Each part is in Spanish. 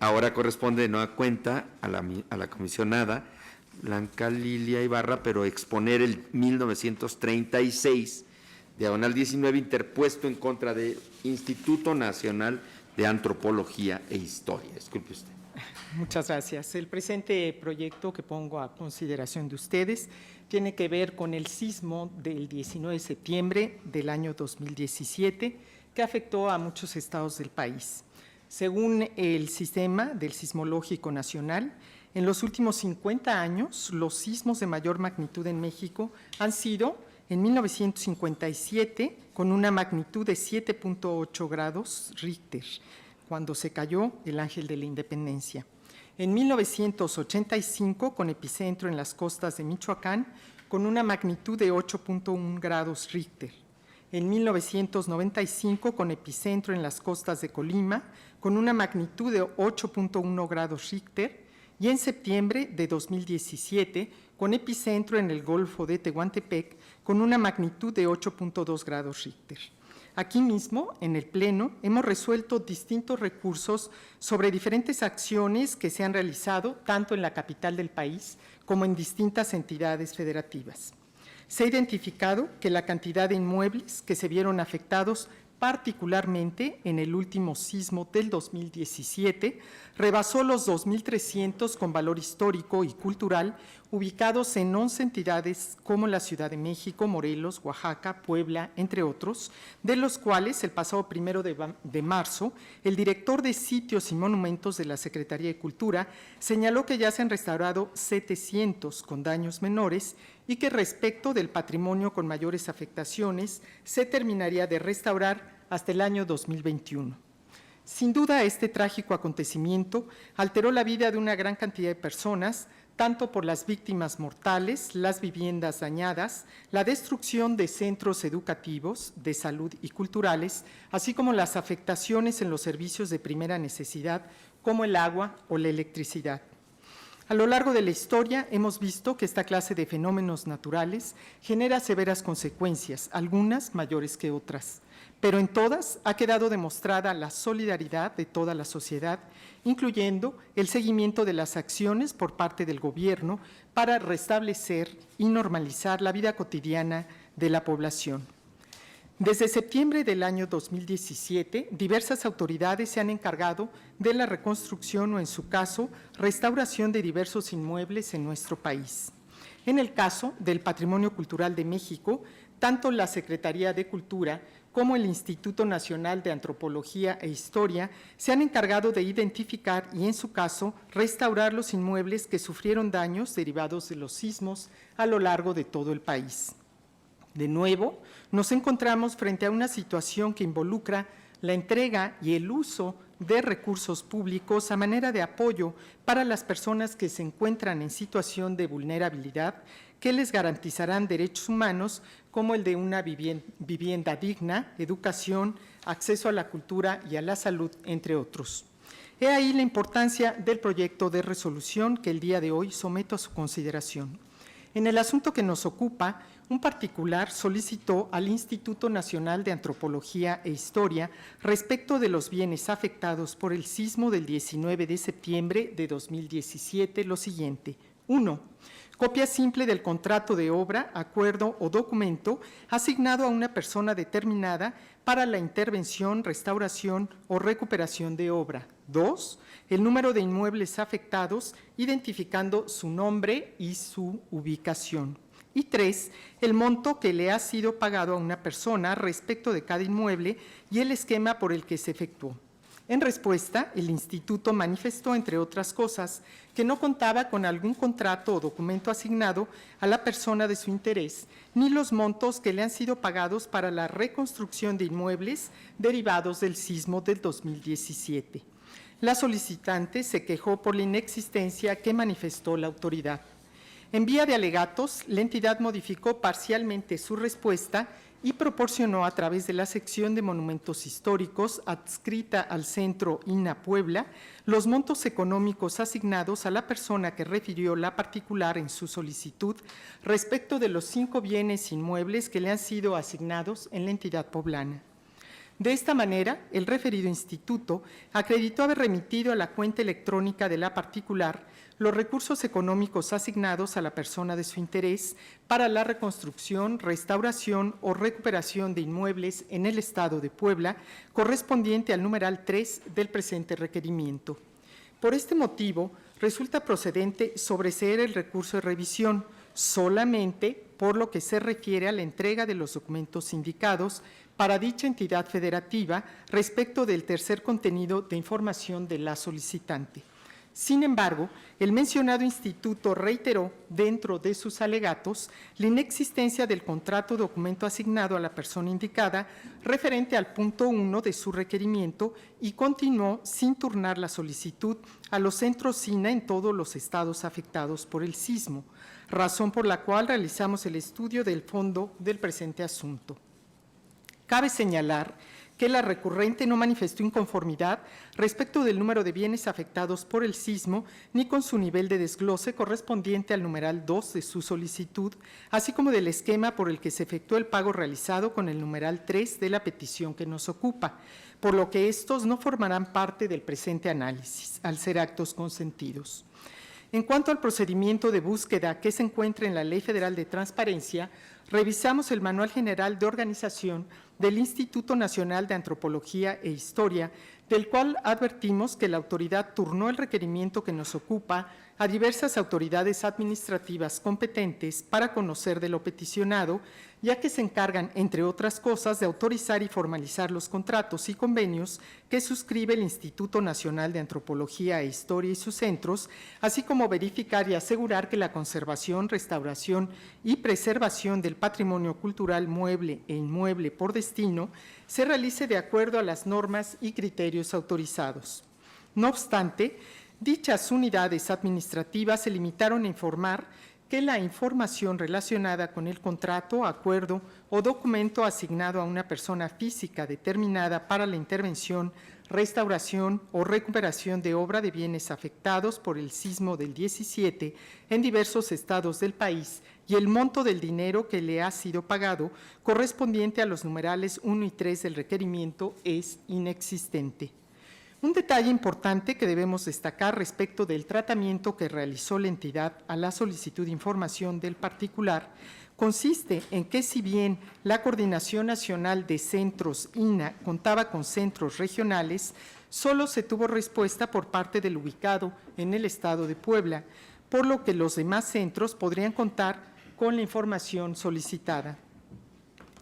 Ahora corresponde de nueva cuenta a la comisionada Blanca Lilia Ibarra, pero exponer el 1936, diagonal 19, interpuesto en contra del Instituto Nacional de Antropología e Historia. Disculpe usted. Muchas gracias. El presente proyecto que pongo a consideración de ustedes tiene que ver con el sismo del 19 de septiembre del año 2017 que afectó a muchos estados del país. Según el Sistema del Sismológico Nacional, en los últimos 50 años, los sismos de mayor magnitud en México han sido en 1957 con una magnitud de 7.8 grados Richter, cuando se cayó el Ángel de la Independencia. En 1985, con epicentro en las costas de Michoacán, con una magnitud de 8.1 grados Richter. En 1995, con epicentro en las costas de Colima, con una magnitud de 8.1 grados Richter, y en septiembre de 2017, con epicentro en el Golfo de Tehuantepec, con una magnitud de 8.2 grados Richter. Aquí mismo, en el Pleno, hemos resuelto distintos recursos sobre diferentes acciones que se han realizado tanto en la capital del país como en distintas entidades federativas. Se ha identificado que la cantidad de inmuebles que se vieron afectados particularmente en el último sismo del 2017, rebasó los 2.300 con valor histórico y cultural, ubicados en 11 entidades como la Ciudad de México, Morelos, Oaxaca, Puebla, entre otros, de los cuales el pasado 1 de marzo, el director de Sitios y Monumentos de la Secretaría de Cultura señaló que ya se han restaurado 700 con daños menores y que respecto del patrimonio con mayores afectaciones se terminaría de restaurar hasta el año 2021. Sin duda, este trágico acontecimiento alteró la vida de una gran cantidad de personas, tanto por las víctimas mortales, las viviendas dañadas, la destrucción de centros educativos, de salud y culturales, así como las afectaciones en los servicios de primera necesidad, como el agua o la electricidad. A lo largo de la historia hemos visto que esta clase de fenómenos naturales genera severas consecuencias, algunas mayores que otras, pero en todas ha quedado demostrada la solidaridad de toda la sociedad, incluyendo el seguimiento de las acciones por parte del gobierno para restablecer y normalizar la vida cotidiana de la población. Desde septiembre del año 2017, diversas autoridades se han encargado de la reconstrucción o, en su caso, restauración de diversos inmuebles en nuestro país. En el caso del Patrimonio Cultural de México, tanto la Secretaría de Cultura como el Instituto Nacional de Antropología e Historia se han encargado de identificar y, en su caso, restaurar los inmuebles que sufrieron daños derivados de los sismos a lo largo de todo el país. De nuevo, nos encontramos frente a una situación que involucra la entrega y el uso de recursos públicos a manera de apoyo para las personas que se encuentran en situación de vulnerabilidad, que les garantizarán derechos humanos como el de una vivienda digna, educación, acceso a la cultura y a la salud, entre otros. He ahí la importancia del proyecto de resolución que el día de hoy someto a su consideración. En el asunto que nos ocupa, un particular solicitó al Instituto Nacional de Antropología e Historia respecto de los bienes afectados por el sismo del 19 de septiembre de 2017 lo siguiente. 1. Copia simple del contrato de obra, acuerdo o documento asignado a una persona determinada para la intervención, restauración o recuperación de obra. 2. El número de inmuebles afectados, identificando su nombre y su ubicación. Y 3, el monto que le ha sido pagado a una persona respecto de cada inmueble y el esquema por el que se efectuó. En respuesta, el Instituto manifestó, entre otras cosas, que no contaba con algún contrato o documento asignado a la persona de su interés, ni los montos que le han sido pagados para la reconstrucción de inmuebles derivados del sismo del 2017. La solicitante se quejó por la inexistencia que manifestó la autoridad. En vía de alegatos, la entidad modificó parcialmente su respuesta y proporcionó a través de la sección de monumentos históricos adscrita al Centro INA Puebla los montos económicos asignados a la persona que refirió la particular en su solicitud respecto de los 5 bienes inmuebles que le han sido asignados en la entidad poblana. De esta manera, el referido instituto acreditó haber remitido a la cuenta electrónica de la particular los recursos económicos asignados a la persona de su interés para la reconstrucción, restauración o recuperación de inmuebles en el Estado de Puebla, correspondiente al numeral 3 del presente requerimiento. Por este motivo, resulta procedente sobreseer el recurso de revisión solamente por lo que se refiere a la entrega de los documentos indicados para dicha entidad federativa respecto del tercer contenido de información de la solicitante. Sin embargo, el mencionado instituto reiteró, dentro de sus alegatos, la inexistencia del contrato o documento asignado a la persona indicada referente al punto 1 de su requerimiento y continuó sin turnar la solicitud a los centros SINA en todos los estados afectados por el sismo, razón por la cual realizamos el estudio del fondo del presente asunto. Cabe señalar que la recurrente no manifestó inconformidad respecto del número de bienes afectados por el sismo ni con su nivel de desglose correspondiente al numeral 2 de su solicitud, así como del esquema por el que se efectuó el pago realizado con el numeral 3 de la petición que nos ocupa, por lo que estos no formarán parte del presente análisis, al ser actos consentidos. En cuanto al procedimiento de búsqueda que se encuentra en la Ley Federal de Transparencia, revisamos el Manual General de Organización del Instituto Nacional de Antropología e Historia, del cual advertimos que la autoridad turnó el requerimiento que nos ocupa a diversas autoridades administrativas competentes para conocer de lo peticionado, ya que se encargan, entre otras cosas, de autorizar y formalizar los contratos y convenios que suscribe el Instituto Nacional de Antropología e Historia y sus centros, así como verificar y asegurar que la conservación, restauración y preservación del patrimonio cultural mueble e inmueble por destino se realice de acuerdo a las normas y criterios autorizados. No obstante, dichas unidades administrativas se limitaron a informar que la información relacionada con el contrato, acuerdo o documento asignado a una persona física determinada para la intervención, restauración o recuperación de obra de bienes afectados por el sismo del 17 en diversos estados del país y el monto del dinero que le ha sido pagado correspondiente a los numerales 1 y 3 del requerimiento es inexistente. Un detalle importante que debemos destacar respecto del tratamiento que realizó la entidad a la solicitud de información del particular consiste en que si bien la Coordinación Nacional de Centros INA contaba con centros regionales, solo se tuvo respuesta por parte del ubicado en el estado de Puebla, por lo que los demás centros podrían contar con la información solicitada.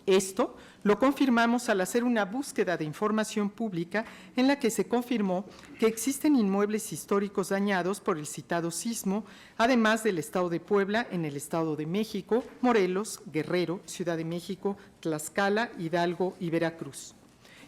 Esto lo confirmamos al hacer una búsqueda de información pública en la que se confirmó que existen inmuebles históricos dañados por el citado sismo, además del Estado de Puebla, en el Estado de México, Morelos, Guerrero, Ciudad de México, Tlaxcala, Hidalgo y Veracruz.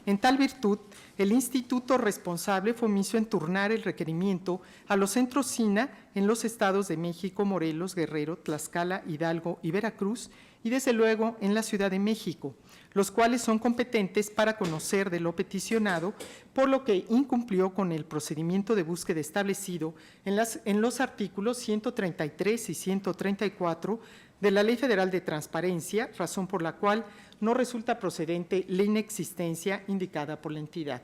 En tal virtud, el instituto responsable fue omiso en turnar el requerimiento a los centros SINA en los estados de México, Morelos, Guerrero, Tlaxcala, Hidalgo y Veracruz, y desde luego en la Ciudad de México, los cuales son competentes para conocer de lo peticionado, por lo que incumplió con el procedimiento de búsqueda establecido en los artículos 133 y 134 de la Ley Federal de Transparencia, razón por la cual no resulta procedente la inexistencia indicada por la entidad.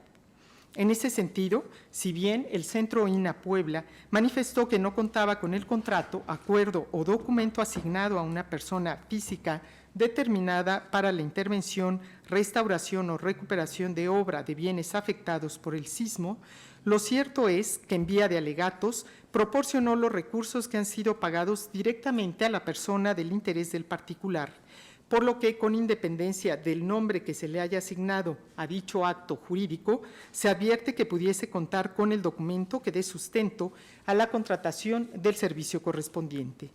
En ese sentido, si bien el Centro INA Puebla manifestó que no contaba con el contrato, acuerdo o documento asignado a una persona física determinada para la intervención, restauración o recuperación de obra de bienes afectados por el sismo, lo cierto es que en vía de alegatos proporcionó los recursos que han sido pagados directamente a la persona del interés del particular, por lo que con independencia del nombre que se le haya asignado a dicho acto jurídico, se advierte que pudiese contar con el documento que dé sustento a la contratación del servicio correspondiente.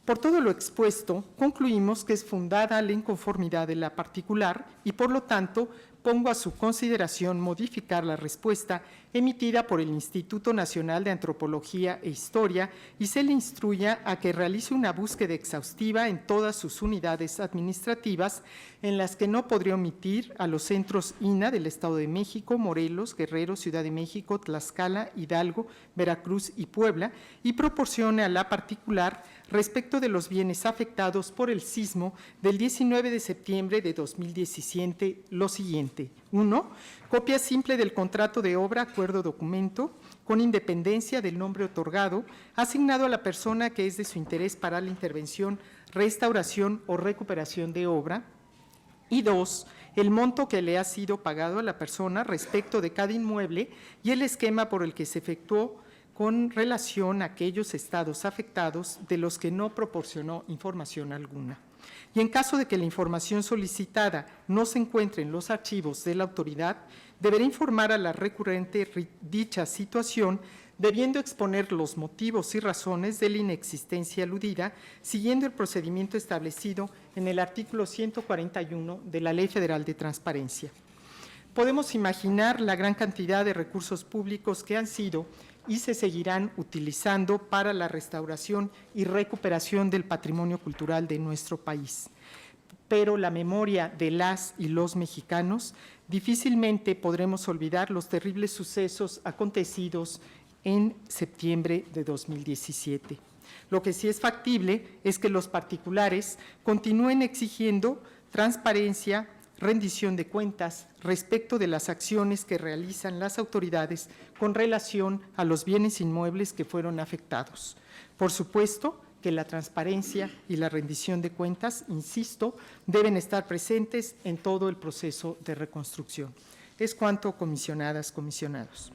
Por todo lo expuesto, concluimos que es fundada la inconformidad de la particular y, por lo tanto, pongo a su consideración modificar la respuesta emitida por el Instituto Nacional de Antropología e Historia y se le instruya a que realice una búsqueda exhaustiva en todas sus unidades administrativas en las que no podría omitir a los centros INA del Estado de México, Morelos, Guerrero, Ciudad de México, Tlaxcala, Hidalgo, Veracruz y Puebla y proporcione a la particular respecto de los bienes afectados por el sismo del 19 de septiembre de 2017 lo siguiente. siguiente. 1. Copia simple del contrato de obra, acuerdo o documento, con independencia del nombre otorgado, asignado a la persona que es de su interés para la intervención, restauración o recuperación de obra. Y 2, el monto que le ha sido pagado a la persona respecto de cada inmueble y el esquema por el que se efectuó con relación a aquellos estados afectados de los que no proporcionó información alguna. Y en caso de que la información solicitada no se encuentre en los archivos de la autoridad, deberá informar a la recurrente dicha situación, debiendo exponer los motivos y razones de la inexistencia aludida, siguiendo el procedimiento establecido en el artículo 141 de la Ley Federal de Transparencia. Podemos imaginar la gran cantidad de recursos públicos que han sido y se seguirán utilizando para la restauración y recuperación del patrimonio cultural de nuestro país. Pero la memoria de las y los mexicanos difícilmente podremos olvidar los terribles sucesos acontecidos en septiembre de 2017. Lo que sí es factible es que los particulares continúen exigiendo transparencia, rendición de cuentas respecto de las acciones que realizan las autoridades con relación a los bienes inmuebles que fueron afectados. Por supuesto que la transparencia y la rendición de cuentas, insisto, deben estar presentes en todo el proceso de reconstrucción. Es cuanto, comisionadas, comisionados.